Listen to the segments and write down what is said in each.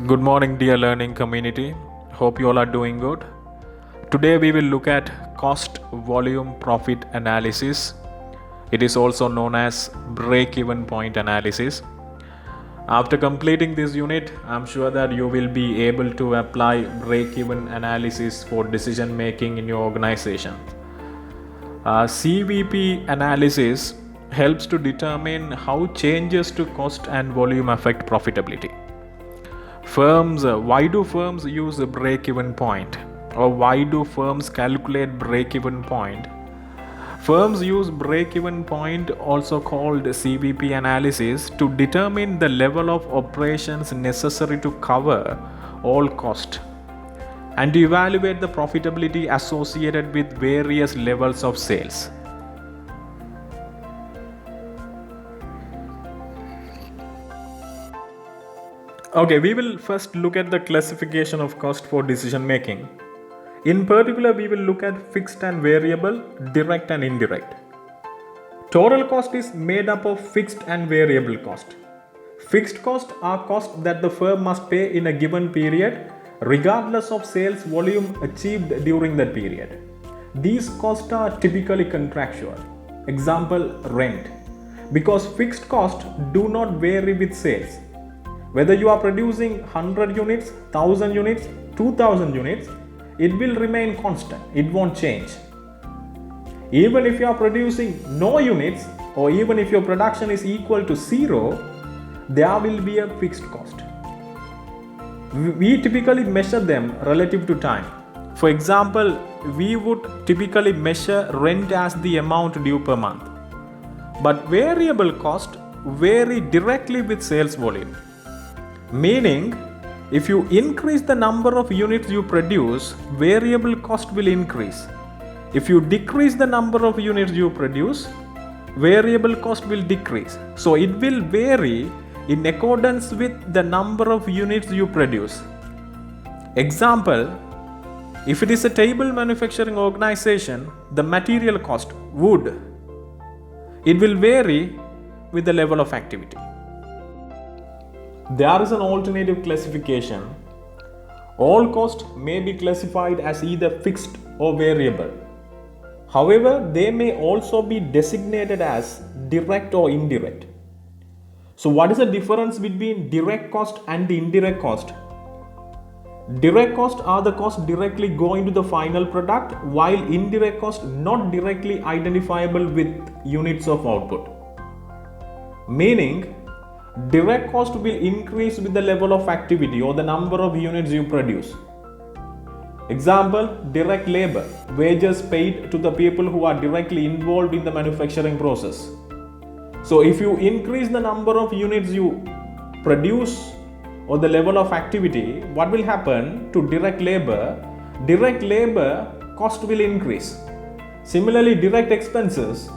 Good morning, dear learning community. Hope you all are doing good. Today, we will look at cost volume profit analysis. It is also known as break even point analysis. After completing this unit, I'm sure that you will be able to apply break even analysis for decision making in your organization. CVP analysis helps to determine how changes to cost and volume affect profitability. Why do firms use a break even point, or why do firms calculate break even point? Firms use break even point, also called CVP analysis, to determine the level of operations necessary to cover all cost and to evaluate the profitability associated with various levels of sales. Okay, we will first look at the classification of cost for decision making. In particular, we will look at fixed and variable, direct and indirect. Total cost is made up of fixed and variable cost. Fixed costs are costs that the firm must pay in a given period, regardless of sales volume achieved during that period. These costs are typically contractual. Example, rent. Because fixed costs do not vary with sales. Whether you are producing 100 units, 1000 units, 2000 units, it will remain constant. It won't change. Even if you are producing no units, or even if your production is equal to zero, there will be a fixed cost. We typically measure them relative to time. For example, we would typically measure rent as the amount due per month. But variable costs vary directly with sales volume. Meaning, if you increase the number of units you produce, variable cost will increase. If you decrease the number of units you produce, variable cost will decrease. So it will vary in accordance with the number of units you produce. Example, if it is a table manufacturing organization, the material cost, wood, it will vary with the level of activity. There is an alternative classification. All costs may be classified as either fixed or variable. However, they may also be designated as direct or indirect. So what is the difference between direct cost and the indirect cost? Direct costs are the costs directly going to the final product, while indirect costs not directly identifiable with units of output. Meaning, direct cost will increase with the level of activity or the number of units you produce. Example, direct labor, wages paid to the people who are directly involved in the manufacturing process. So if you increase the number of units you produce or the level of activity, what will happen to direct labor? Direct labor cost will increase. Similarly, direct expenses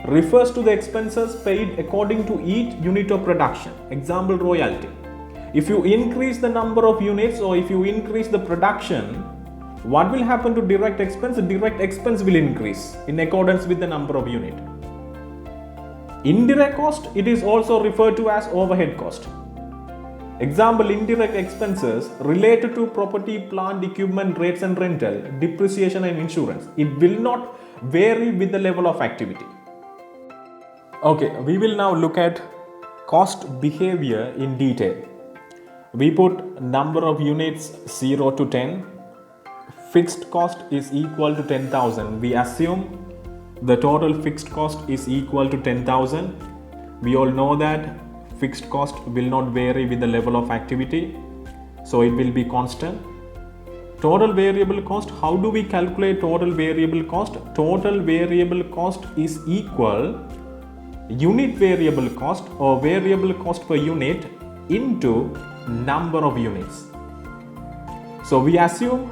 refers to the expenses paid according to each unit of production. Example, royalty. If you increase the number of units or if you increase the production, what will happen to direct expense? Direct expense will increase in accordance with the number of unit. Indirect cost, it is also referred to as overhead cost. Example, indirect expenses related to property, plant, equipment, rates and rental, depreciation and insurance. It will not vary with the level of activity. Okay, we will now look at cost behavior in detail. We put number of units 0 to 10. Fixed cost is equal to 10,000. We assume the total fixed cost is equal to 10,000. We all know that fixed cost will not vary with the level of activity, so it will be constant. Total variable cost, how do we calculate total variable cost? Total variable cost is equal unit variable cost or variable cost per unit into number of units. So we assume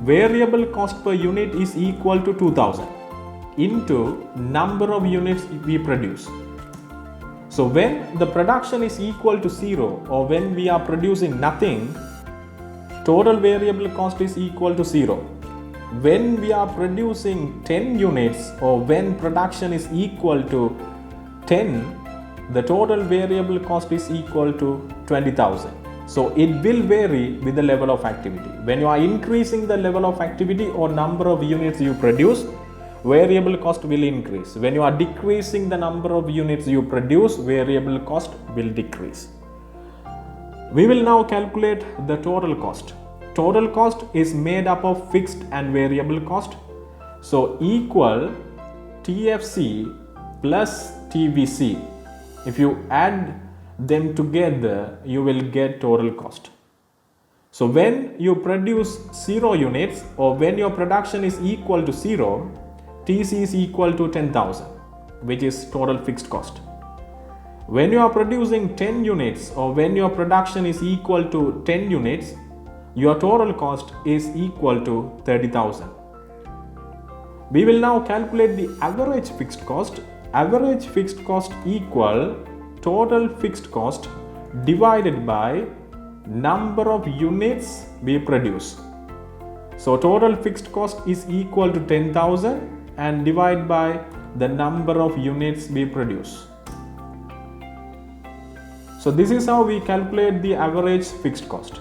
variable cost per unit is equal to 2000 into number of units we produce. So when the production is equal to 0 or when we are producing nothing, total variable cost is equal to 0. When we are producing 10 units or when production is equal to 10, the total variable cost is equal to 20,000. So it will vary with the level of activity. When you are increasing the level of activity or number of units you produce, variable cost will increase. When you are decreasing the number of units you produce, variable cost will decrease. We will now calculate the total cost. Total cost is made up of fixed and variable cost. So equal TFC plus TVC. If you add them together, you will get total cost. So when you produce 0 units, or when your production is equal to 0, TC is equal to 10,000, which is total fixed cost. When you are producing 10 units, or when your production is equal to 10 units, your total cost is equal to 30,000. We will now calculate the average fixed cost. Average fixed cost equal total fixed cost divided by number of units we produce. So total fixed cost is equal to 10,000 and divide by the number of units we produce. So this is how we calculate the average fixed cost.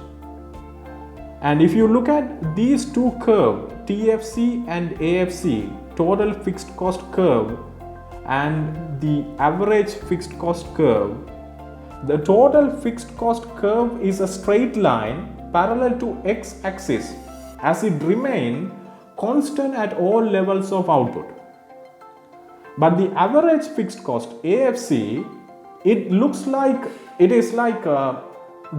And if you look at these two curves, TFC and AFC, total fixed cost curve and the average fixed cost curve, the total fixed cost curve is a straight line parallel to x-axis as it remains constant at all levels of output. But the average fixed cost AFC, it looks like it is like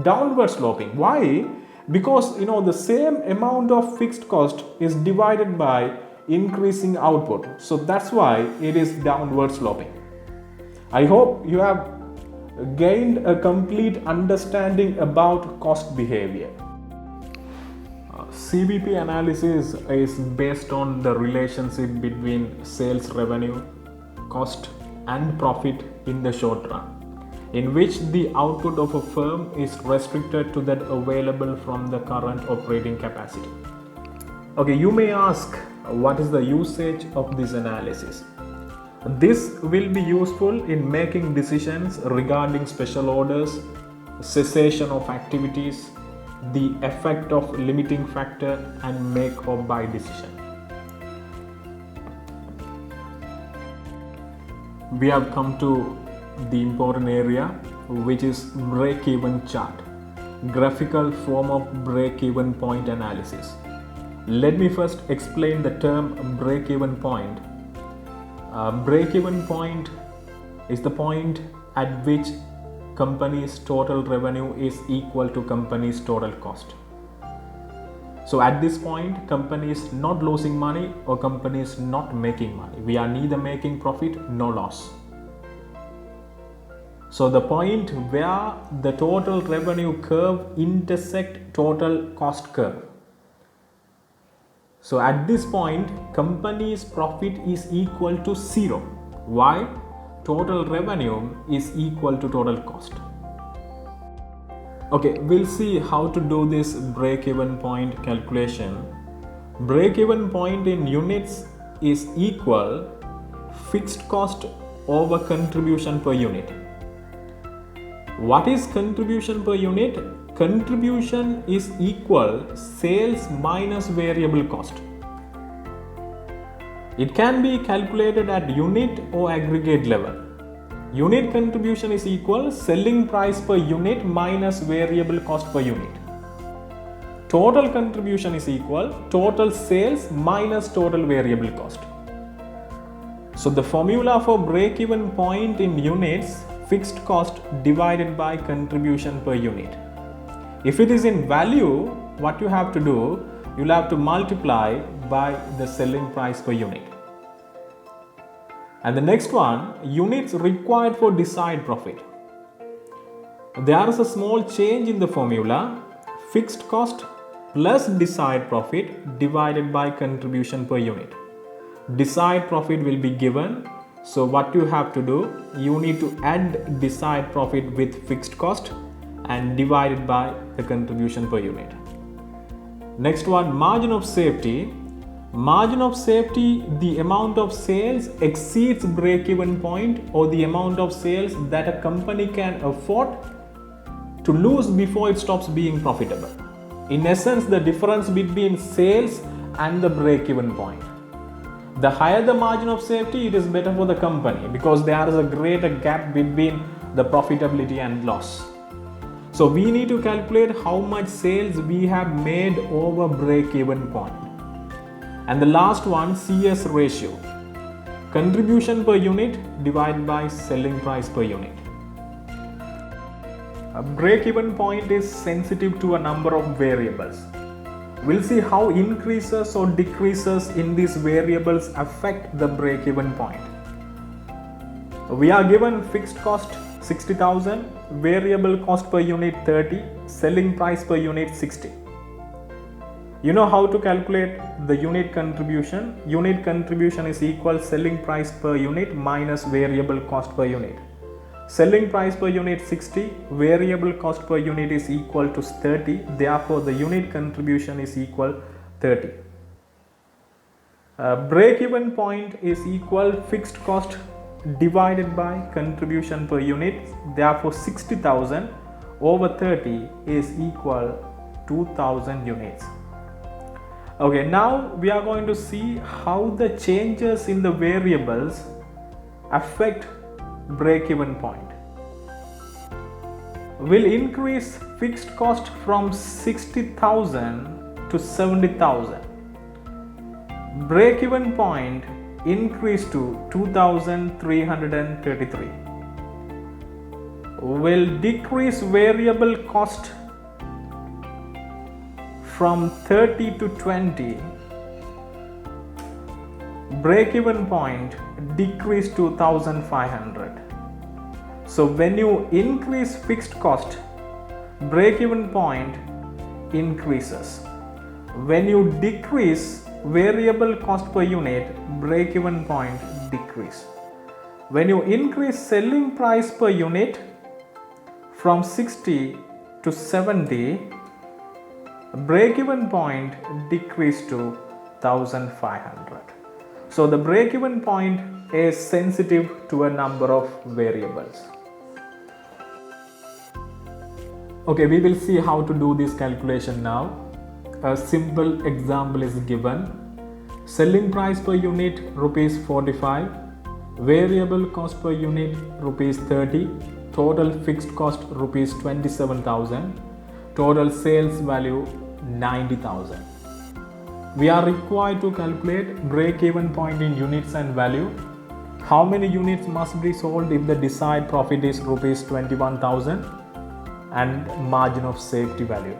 downward sloping. Why? Because the same amount of fixed cost is divided by increasing output. So that's why it is downward sloping. I hope you have gained a complete understanding about cost behavior. CVP analysis is based on the relationship between sales revenue, cost and profit in the short run, in which the output of a firm is restricted to that available from the current operating capacity. Okay, you may ask, what is the usage of this analysis? This will be useful in making decisions regarding special orders, cessation of activities, the effect of limiting factor and make or buy decision. We have come to the important area, which is break-even chart, graphical form of break-even point analysis. Let me first explain the term break-even point. Break-even point is the point at which company's total revenue is equal to company's total cost. So at this point, company is not losing money or company is not making money. We are neither making profit nor loss. So the point where the total revenue curve intersect total cost curve. So at this point, company's profit is equal to 0. Why? Total revenue is equal to total cost. Okay, we'll see how to do this break-even point calculation. Break-even point in units is equal fixed cost over contribution per unit. What is contribution per unit? Contribution is equal sales minus variable cost. It can be calculated at unit or aggregate level. Unit contribution is equal selling price per unit minus variable cost per unit. Total contribution is equal total sales minus total variable cost. So the formula for break-even point in units, fixed cost divided by contribution per unit. If it is in value, what you have to do, you'll have to multiply by the selling price per unit. And the next one, units required for desired profit. There is a small change in the formula, fixed cost plus desired profit divided by contribution per unit. Desired profit will be given. So what you have to do, you need to add desired profit with fixed cost and divide it by the contribution per unit. Next one, margin of safety. Margin of safety, the amount of sales exceeds break-even point or the amount of sales that a company can afford to lose before it stops being profitable. In essence, the difference between sales and the break-even point. The higher the margin of safety, it is better for the company because there is a greater gap between the profitability and loss. So we need to calculate how much sales we have made over break-even point. And the last one, CS ratio. Contribution per unit divided by selling price per unit. A break-even point is sensitive to a number of variables. We'll see how increases or decreases in these variables affect the break-even point. We are given fixed cost 60,000, variable cost per unit 30, selling price per unit 60. You know how to calculate the unit contribution. Unit contribution is equal selling price per unit minus variable cost per unit. Selling price per unit 60, variable cost per unit is equal to 30, therefore the unit contribution is equal 30. Break-even point is equal fixed cost divided by contribution per unit, therefore 60,000 over 30 is equal 2,000 units. Okay, now we are going to see how the changes in the variables affect break-even point. Will increase fixed cost from 60,000 to 70,000. Break-even point increase to 2,333. Will decrease variable cost from 30 to 20. Break-even point decrease to 1,500. So when you increase fixed cost, break-even point increases. When you decrease variable cost per unit, break-even point decrease. When you increase selling price per unit from 60 to 70, break-even point decrease to 1,500. So the break-even point is sensitive to a number of variables. Okay, we will see how to do this calculation now. A simple example is given. Selling price per unit rupees 45, variable cost per unit rupees 30, total fixed cost rupees 27,000, total sales value 90,000. We are required to calculate break-even point in units and value. How many units must be sold if the desired profit is rupees 21,000 and margin of safety value.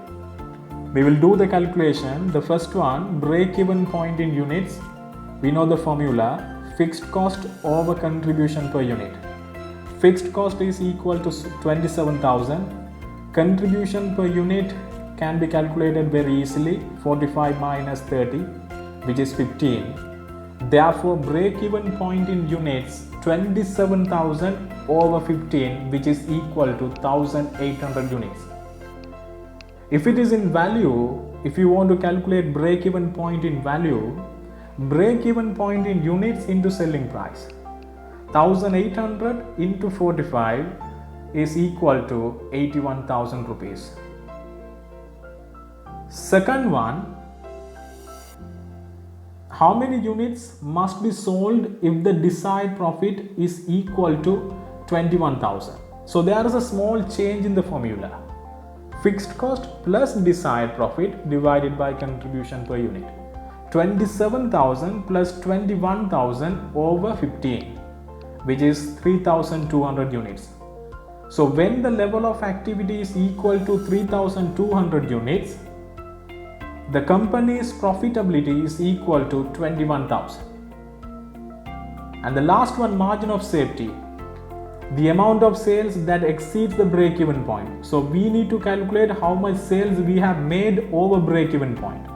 We will do the calculation. The first one, break-even point in units. We know the formula, fixed cost over contribution per unit. Fixed cost is equal to 27,000. Contribution per unit can be calculated very easily, 45 minus 30, which is 15. Therefore, break-even point in units 27,000 over 15, which is equal to 1,800 units. If it is in value, if you want to calculate break-even point in value, break-even point in units into selling price, 1,800 into 45 is equal to 81,000 rupees. Second one, how many units must be sold if the desired profit is equal to 21,000? So there is a small change in the formula. Fixed cost plus desired profit divided by contribution per unit. 27,000 plus 21,000 over 15, which is 3,200 units. So when the level of activity is equal to 3,200 units, the company's profitability is equal to 21,000. And the last one, margin of safety. The amount of sales that exceeds the break-even point. So we need to calculate how much sales we have made over break-even point.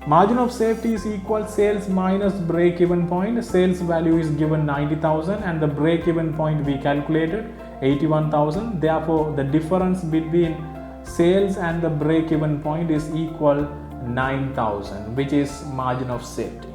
Margin of safety is equal sales minus break-even point. Sales value is given 90,000 and the break-even point we calculated 81,000. Therefore, the difference between sales and the break-even point is equal 9,000, which is margin of safety.